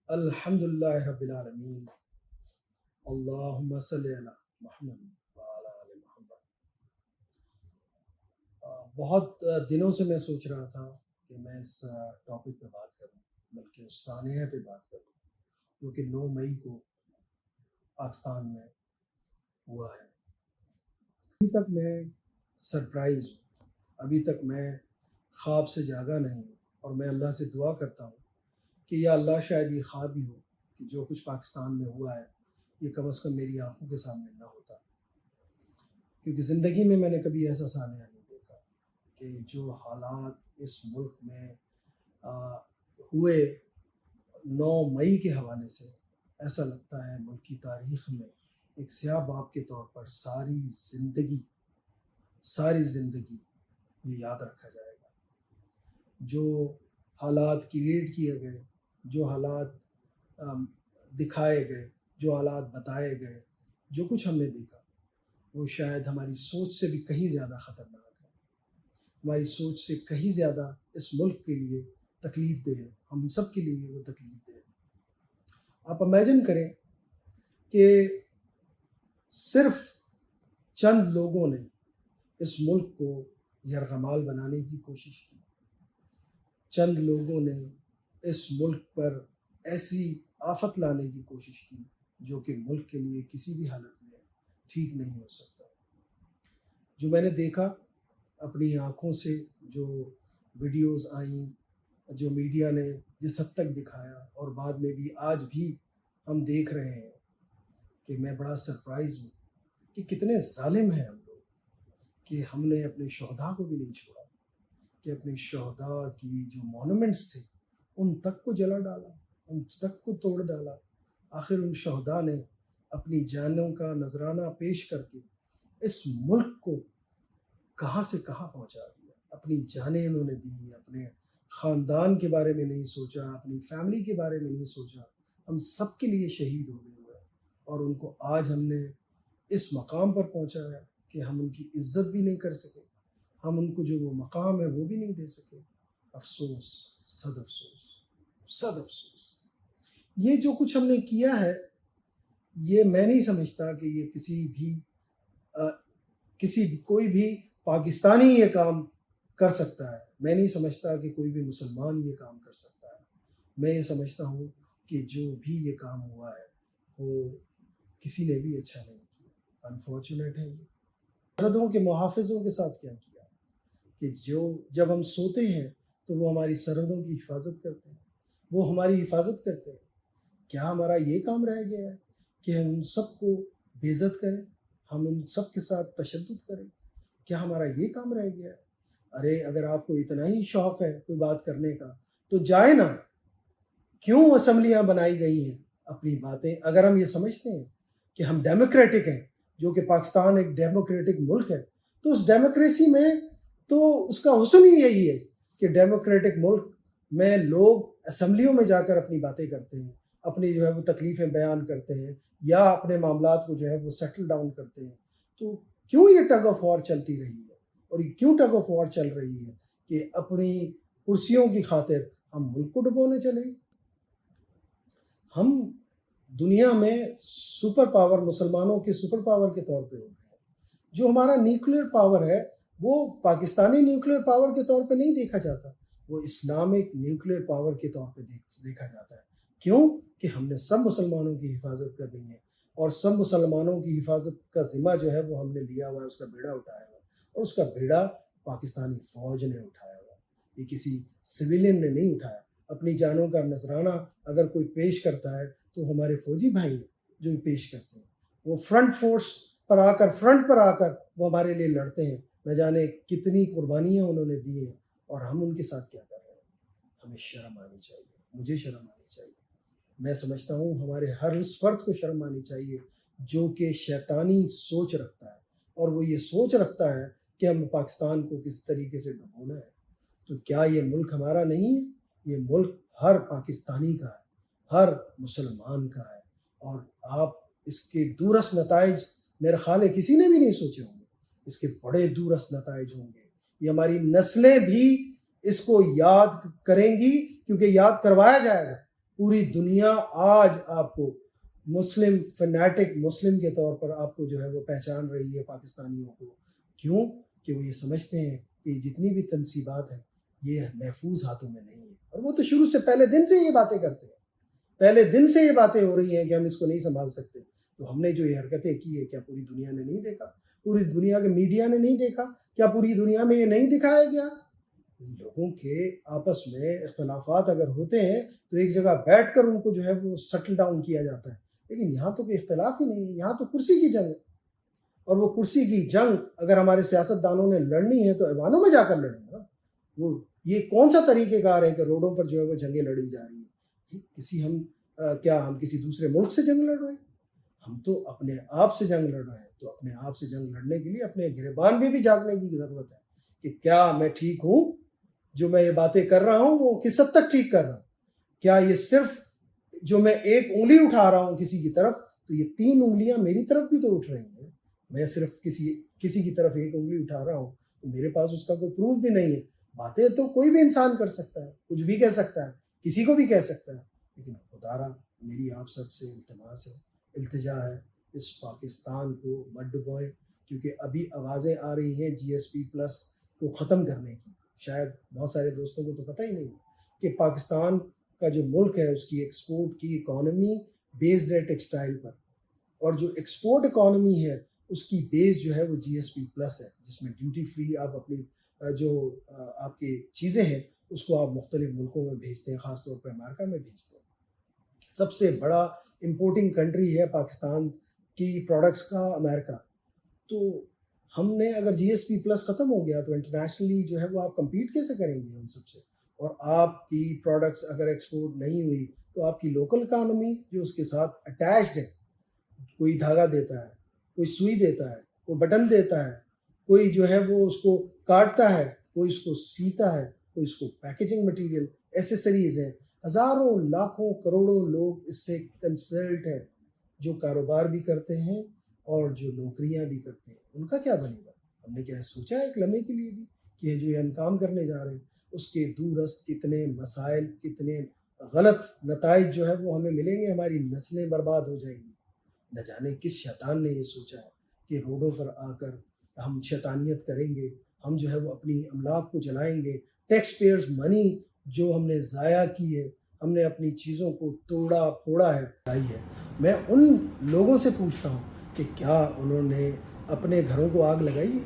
الحمد للہ رب العالمین، اللہم صلی علی محمد وعلی آل محمد۔ بہت دنوں سے میں سوچ رہا تھا کہ میں اس ٹاپک پہ بات کروں، بلکہ اس سانحہ پہ بات کروں جو کہ 9 مئی کو پاکستان میں ہوا ہے۔ ابھی تک میں سرپرائز ہوں، ابھی تک میں خواب سے جاگا نہیں ہوں، اور میں اللہ سے دعا کرتا ہوں کہ یا اللہ شاید یہ خواب ہی ہو کہ جو کچھ پاکستان میں ہوا ہے یہ کم از کم میری آنکھوں کے سامنے نہ ہوتا، کیونکہ زندگی میں نے کبھی ایسا سانحہ نہیں دیکھا کہ جو حالات اس ملک میں ہوئے 9 مئی کے حوالے سے، ایسا لگتا ہے ملک کی تاریخ میں ایک سیاہ باب کے طور پر ساری زندگی یہ یاد رکھا جائے گا۔ جو حالات کریٹ کیے گئے، جو حالات دکھائے گئے، جو حالات بتائے گئے، جو کچھ ہم نے دیکھا، وہ شاید ہماری سوچ سے بھی کہیں زیادہ خطرناک ہے، ہماری سوچ سے کہیں زیادہ اس ملک کے لیے تکلیف دہ ہے، ہم سب کے لیے وہ تکلیف دہ ہے۔ آپ امیجن کریں کہ صرف چند لوگوں نے اس ملک کو یرغمال بنانے کی کوشش کی، چند لوگوں نے اس ملک پر ایسی آفت لانے کی کوشش کی جو کہ ملک کے لیے کسی بھی حالت میں ٹھیک نہیں ہو سکتا۔ جو میں نے دیکھا اپنی آنکھوں سے، جو ویڈیوز آئیں، جو میڈیا نے جس حد تک دکھایا، اور بعد میں بھی آج بھی ہم دیکھ رہے ہیں، کہ میں بڑا سرپرائز ہوں کہ کتنے ظالم ہیں ہم لوگ، کہ ہم نے اپنے شہداء کو بھی نہیں چھوڑا، کہ اپنے شہداء کی جو مونومنٹس تھے ان تک کو جلا ڈالا، ان تک کو توڑ ڈالا۔ آخر ان شہداء نے اپنی جانوں کا نذرانہ پیش کر کے اس ملک کو کہاں سے کہاں پہنچا دیا، اپنی جانیں انہوں نے دی، اپنے خاندان کے بارے میں نہیں سوچا، اپنی فیملی کے بارے میں نہیں سوچا، ہم سب کے لیے شہید ہو گئے ہوئے، اور ان کو آج ہم نے اس مقام پر پہنچایا کہ ہم ان کی عزت بھی نہیں کر سکے، ہم ان کو جو وہ مقام ہے وہ بھی نہیں دے سکے۔ افسوس، صد افسوس، صد افسوس۔ یہ جو کچھ ہم نے کیا ہے، یہ میں نہیں سمجھتا کہ یہ کوئی بھی پاکستانی یہ کام کر سکتا ہے، میں نہیں سمجھتا کہ کوئی بھی مسلمان یہ کام کر سکتا ہے۔ میں یہ سمجھتا ہوں کہ جو بھی یہ کام ہوا ہے وہ کسی نے بھی اچھا نہیں کیا، انفارچونیٹ ہے۔ یہ سرحدوں کے محافظوں کے ساتھ کیا کیا کہ جب ہم سوتے ہیں تو وہ ہماری سرحدوں کی حفاظت کرتے ہیں، وہ ہماری حفاظت کرتے ہیں۔ کیا ہمارا یہ کام رہ گیا ہے کہ ہم ان سب کو بے عزت کریں، ہم ان سب کے ساتھ تشدد کریں؟ کیا ہمارا یہ کام رہ گیا ہے؟ ارے اگر آپ کو اتنا ہی شوق ہے کوئی بات کرنے کا تو جائے نا، کیوں اسمبلیاں بنائی گئی ہیں اپنی باتیں؟ اگر ہم یہ سمجھتے ہیں کہ ہم ڈیموکریٹک ہیں، جو کہ پاکستان ایک ڈیموکریٹک ملک ہے، تو اس ڈیموکریسی میں تو اس کا حسن ہی یہی ہے کہ ڈیموکریٹک ملک میں لوگ اسمبلیوں میں جا کر اپنی باتیں کرتے ہیں، اپنی جو ہے وہ تکلیفیں بیان کرتے ہیں، یا اپنے معاملات کو جو ہے وہ سیٹل ڈاؤن کرتے ہیں۔ تو کیوں یہ ٹگ آف وار چلتی رہی ہے، اور یہ کیوں ٹگ آف وار چل رہی ہے کہ اپنی کرسیوں کی خاطر ہم ملک کو ڈبونے چلے؟ ہم دنیا میں سپر پاور، مسلمانوں کے سپر پاور کے طور پہ ہو رہے ہیں۔ جو ہمارا نیوکلیر پاور ہے وہ پاکستانی نیوکلیر پاور کے طور پہ نہیں دیکھا جاتا، وہ اسلامک نیوکلیر پاور کے طور پہ دیکھا جاتا ہے۔ کیوں؟ کہ ہم نے سب مسلمانوں کی حفاظت کرنی ہے، اور سب مسلمانوں کی حفاظت کا ذمہ جو ہے وہ ہم نے لیا ہوا ہے، اس کا بیڑا اٹھایا ہوا ہے، اور اس کا بیڑا پاکستانی فوج نے اٹھایا ہوا ہے، یہ کسی سویلین نے نہیں اٹھایا۔ اپنی جانوں کا نذرانہ اگر کوئی پیش کرتا ہے تو ہمارے فوجی بھائی ہیں جو پیش کرتے ہیں، وہ فرنٹ پر آ کر وہ ہمارے لیے لڑتے ہیں، نہ جانے کتنی قربانیاں انہوں نے دی ہیں، اور ہم ان کے ساتھ کیا کر رہے ہیں۔ ہمیں شرم آنی چاہیے، مجھے شرم آنی چاہیے۔ میں سمجھتا ہوں ہمارے ہر اس فرد کو شرم آنی چاہیے جو کہ شیطانی سوچ رکھتا ہے، اور وہ یہ سوچ رکھتا ہے کہ ہم پاکستان کو کس طریقے سے ڈبونا ہے۔ تو کیا یہ ملک ہمارا نہیں ہے؟ یہ ملک ہر پاکستانی کا ہے، ہر مسلمان کا ہے، اور آپ اس کے دورس نتائج میرے خیال ہے کسی نے بھی نہیں سوچے ہوں گے، اس کے بڑے دورس نتائج ہوں گے۔ یہ ہماری نسلیں بھی اس کو یاد کریں گی، کیونکہ یاد کروایا جائے گا पूरी दुनिया आज आपको मुस्लिम फैनाटिक मुस्लिम के तौर पर आपको जो है वो पहचान रही है पाकिस्तानियों को। क्यों? कि वो ये समझते हैं कि जितनी भी तनसीबात हैं ये महफूज हाथों में नहीं है। और वो तो शुरू से पहले दिन से ये बातें करते हैं, पहले दिन से ये बातें हो रही हैं कि हम इसको नहीं संभाल सकते। तो हमने जो ये हरकतें की है, क्या पूरी दुनिया ने नहीं देखा? पूरी दुनिया के मीडिया ने नहीं देखा? क्या पूरी दुनिया में ये नहीं दिखाया गया? लोगों के आपस में इख्तलाफात अगर होते हैं तो एक जगह बैठकर उनको जो है वो सेटल डाउन किया जाता है, लेकिन यहाँ तो कोई इख्तलाफ ही नहीं है, यहाँ तो कुर्सी की जंग है। और वो कुर्सी की जंग अगर हमारे सियासतदानों ने लड़नी है तो ऐवानों में जाकर लड़ेंगे। वो ये कौन सा तरीक़ेकार है कि रोडों पर जो है वो जंगें लड़ी जा रही है? किसी क्या हम किसी दूसरे मुल्क से जंग लड़ रहे हैं? हम तो अपने आप से जंग लड़ रहे हैं। तो अपने आप से जंग लड़ने के लिए अपने गिरबान में भी झांकने की ज़रूरत है कि क्या मैं ठीक हूँ? जो मैं ये बातें कर रहा हूँ वो किस हद तक ठीक कर रहा हूँ? क्या ये सिर्फ जो मैं एक उंगली उठा रहा हूँ किसी की तरफ, तो ये 3 उंगलियां मेरी तरफ भी तो उठ रही हैं। मैं सिर्फ किसी की तरफ एक उंगली उठा रहा हूँ तो मेरे पास उसका कोई प्रूफ भी नहीं है। बातें तो कोई भी इंसान कर सकता है, कुछ भी कह सकता है, किसी को भी कह सकता है, लेकिन खुदारा मेरी आप सबसे इल्तिमास है, इल्तिजा है, इस पाकिस्तान को मत डुबोएं। क्योंकि अभी आवाज़ें आ रही हैं GSP प्लस को ख़त्म करने की। शायद बहुत सारे दोस्तों को तो पता ही नहीं है कि पाकिस्तान का जो मुल्क है उसकी एक्सपोर्ट की इकॉनमी बेस्ड है टेक्सटाइल पर, और जो एक्सपोर्ट इकॉनमी है उसकी बेस जो है वो GSP प्लस है, जिसमें ड्यूटी फ्री आप अपनी जो आपकी चीज़ें हैं उसको आप मुख्तलिफ मुल्कों में भेजते हैं, ख़ास तौर पर अमेरिका में भेजते हैं। सबसे बड़ा इम्पोर्टिंग कंट्री है पाकिस्तान की प्रोडक्ट्स का अमेरिका। तो हमने अगर GSP प्लस ख़त्म हो गया तो इंटरनेशनली जो है वो आप कम्पीट कैसे करेंगे उन सबसे? और आपकी प्रोडक्ट्स अगर एक्सपोर्ट नहीं हुई तो आपकी लोकल इकानमी जो उसके साथ अटैच्ड है, कोई धागा देता है, कोई सुई देता है, कोई बटन देता है, कोई जो है वो उसको काटता है, कोई उसको सीता है, कोई उसको पैकेजिंग मटेरियल एसेसरीज़ हैं, हज़ारों लाखों करोड़ों लोग इससे कंसल्ट हैं, जो कारोबार भी करते हैं और जो नौकरियां भी करते हैं। उनका क्या बनेगा? हमने क्या सोचा है एक लम्हे के लिए भी कि ये जो हम काम करने जा रहे हैं उसके दूरस्थ कितने मसाइल, कितने गलत नताइज जो है वो हमें मिलेंगे, हमारी नस्लें बर्बाद हो जाएंगी। न जाने किस शैतान ने ये सोचा है कि रोडों पर आकर हम शैतानियत करेंगे, हम जो है वो अपनी अमलाक को जलाएंगे, टैक्स पेयर्स मनी जो हमने ज़ाया की है, हमने अपनी चीज़ों को तोड़ा फोड़ा है। मैं उन लोगों से पूछता हूँ कि क्या उन्होंने अपने घरों को आग लगाई है?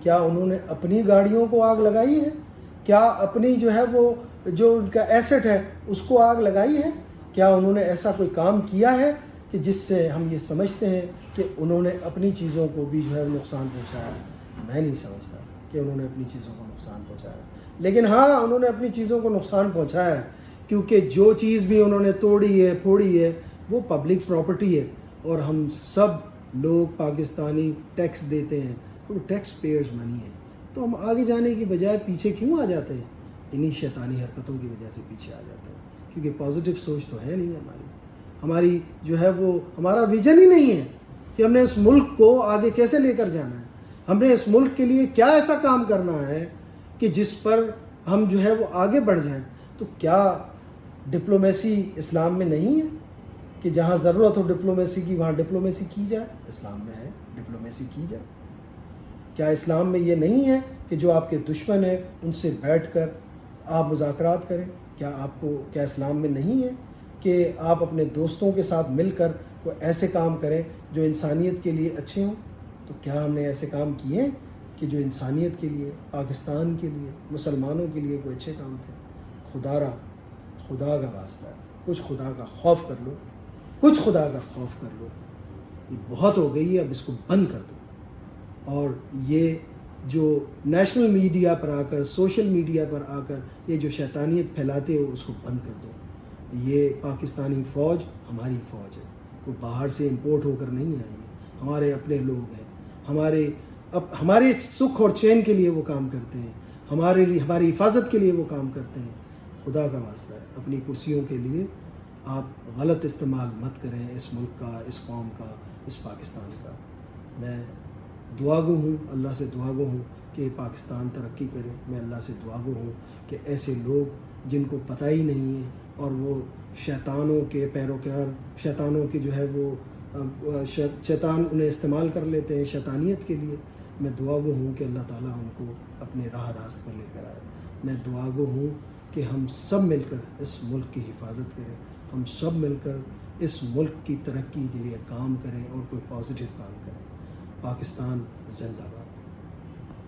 क्या उन्होंने अपनी गाड़ियों को आग लगाई है? क्या अपनी जो है वो जो उनका एसेट है उसको आग लगाई है? क्या उन्होंने ऐसा कोई काम किया है कि जिससे हम ये समझते हैं कि उन्होंने अपनी चीज़ों को भी जो है नुकसान पहुँचाया? मैं नहीं समझता कि उन्होंने अपनी चीज़ों को नुकसान पहुँचाया, लेकिन हाँ उन्होंने अपनी चीज़ों को नुकसान पहुँचाया है, क्योंकि जो चीज़ भी उन्होंने तोड़ी है, फोड़ी है, वो पब्लिक प्रॉपर्टी है और हम सब लोग पाकिस्तानी टैक्स देते हैं, तो टैक्स पेयर्स मनी है। तो हम आगे जाने की बजाय पीछे क्यों आ जाते हैं? इन्हीं शैतानी हरकतों की वजह से पीछे आ जाते हैं, क्योंकि पॉजिटिव सोच तो है नहीं हमारी जो है वो हमारा विजन ही नहीं है कि हमने इस मुल्क को आगे कैसे लेकर जाना है, हमने इस मुल्क के लिए क्या ऐसा काम करना है कि जिस पर हम जो है वो आगे बढ़ जाएं। तो क्या डिप्लोमेसी इस्लाम में नहीं है कि जहाँ ज़रूरत हो डिप्लोमेसी की वहाँ डिप्लोमेसी की जाए? इस्लाम में है, डिप्लोमेसी की जाए। क्या इस्लाम में ये नहीं है कि जो आपके दुश्मन हैं उनसे बैठकर आप मुज़ाकरात करें? क्या इस्लाम में नहीं है कि आप अपने दोस्तों के साथ मिलकर कोई ऐसे काम करें जो इंसानियत के लिए अच्छे हों? तो क्या हमने ऐसे काम किए कि जो इंसानियत के लिए, पाकिस्तान के लिए, मुसलमानों के लिए कोई अच्छे काम थे? खुदा का वास्ता है, कुछ खुदा का खौफ कर लो, कुछ खुदा का खौफ कर लो। ये बहुत हो गई है, अब इसको बंद कर दो। और ये जो नेशनल मीडिया पर आकर, सोशल मीडिया पर आकर ये जो शैतानियत फैलाते हो उसको बंद कर दो। ये पाकिस्तानी फ़ौज हमारी फ़ौज है, कोई बाहर से इंपोर्ट होकर नहीं आई है, हमारे अपने लोग हैं, हमारे सुख और चैन के लिए वो काम करते हैं, हमारी हिफाजत के लिए वो काम करते हैं। खुदा का वास्ता है, अपनी कुर्सियों के लिए आप गलत इस्तेमाल मत करें इस मुल्क का, इस कौम का, इस पाकिस्तान का। मैं दुआगो हूँ, अल्लाह से दुआगो हूँ कि पाकिस्तान तरक्की करे। मैं अल्लाह से दुआगो हूँ कि ऐसे लोग जिनको पता ही नहीं है اور وہ شیطانوں کے پیروکار، شیطانوں کے جو ہے وہ شیطان انہیں استعمال کر لیتے ہیں شیطانیت کے لیے. میں دعا گو ہوں کہ اللہ تعالیٰ ان کو اپنے راہ راست پر لے کر آئے. میں دعا گو ہوں کہ ہم سب مل کر اس ملک کی حفاظت کریں، ہم سب مل کر اس ملک کی ترقی کے لیے کام کریں اور کوئی پازیٹیو کام کریں. پاکستان زندہ باد.